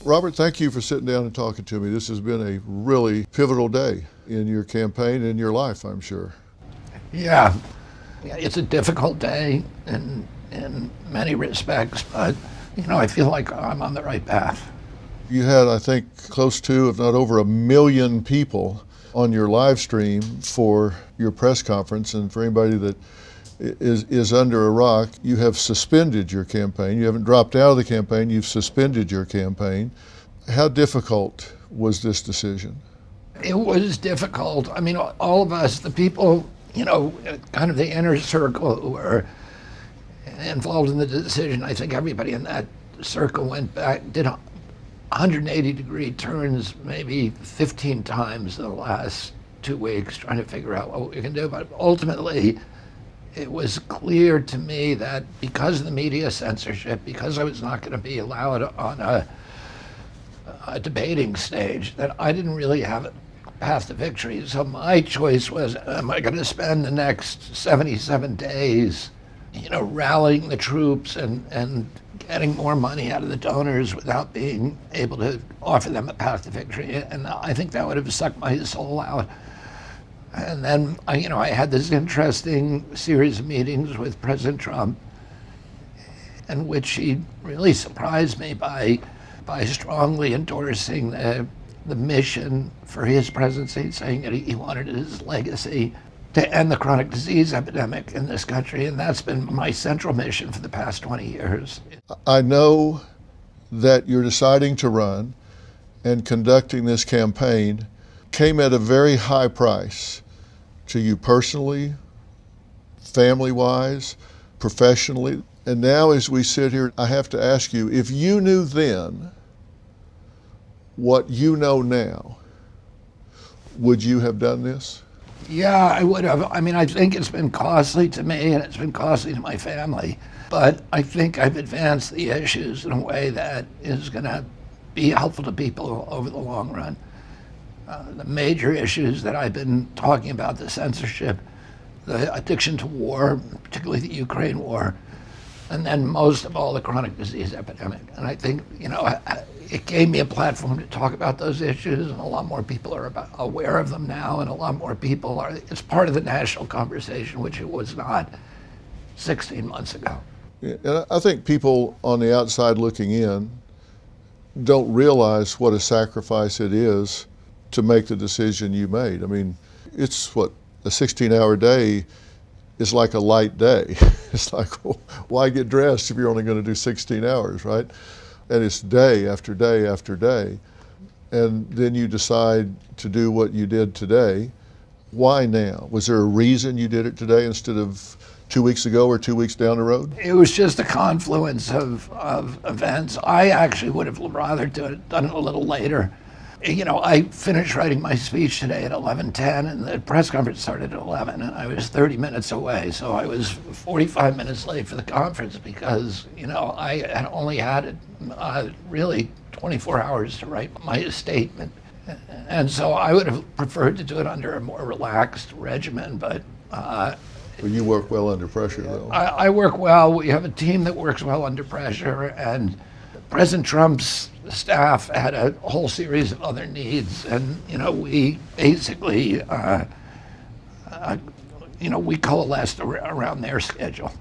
Robert, thank you for sitting down and talking to me. This has been a really pivotal day in your campaign and your life, I'm sure. Yeah, it's a difficult day in many respects, but I feel like I'm on the right path. You had, I think, close to, if not over 1 million people on your live stream for your press conference, and for anybody that is under a rock, you have suspended your campaign. You haven't dropped out of the campaign, you've suspended your campaign. How difficult was this decision? It was difficult. I mean, all of us, the people, kind of the inner circle who were involved in the decision, I think everybody in that circle went back, did 180-degree turns maybe 15 times in the last 2 weeks trying to figure out what we can do. But ultimately, it was clear to me that because of the media censorship, because I was not going to be allowed on a debating stage, that I didn't really have a path to victory. So my choice was, am I going to spend the next 77 days, rallying the troops and getting more money out of the donors without being able to offer them a path to victory? And I think that would have sucked my soul out. And then, I had this interesting series of meetings with President Trump, in which he really surprised me by strongly endorsing the mission for his presidency, saying that he wanted his legacy to end the chronic disease epidemic in this country, and that's been my central mission for the past 20 years. I know that you're deciding to run and conducting this campaign came at a very high price to you personally, family-wise, professionally. And now as we sit here, I have to ask you, if you knew then what you know now, would you have done this? Yeah, I would have. I mean, I think it's been costly to me and it's been costly to my family, but I think I've advanced the issues in a way that is going to be helpful to people over the long run. The major issues that I've been talking about, the censorship, the addiction to war, particularly the Ukraine war, and then most of all, the chronic disease epidemic. And I think, it gave me a platform to talk about those issues, and a lot more people are aware of them now, and a lot more people it's part of the national conversation, which it was not 16 months ago. Yeah, and I think people on the outside looking in don't realize what a sacrifice it is to make the decision you made. I mean, it's a 16-hour day is like a light day. It's like, well, why get dressed if you're only going to do 16 hours, right? And it's day after day after day. And then you decide to do what you did today. Why now? Was there a reason you did it today instead of 2 weeks ago or 2 weeks down the road? It was just a confluence of events. I actually would have rather done it a little later. I finished writing my speech today at 11:10, and the press conference started at 11, and I was 30 minutes away. So I was 45 minutes late for the conference because, I had only had really 24 hours to write my statement. And so I would have preferred to do it under a more relaxed regimen, but Well, you work well under pressure, though. I work well. We have a team that works well under pressure, and President Trump's staff had a whole series of other needs, and we basically we coalesced around their schedule.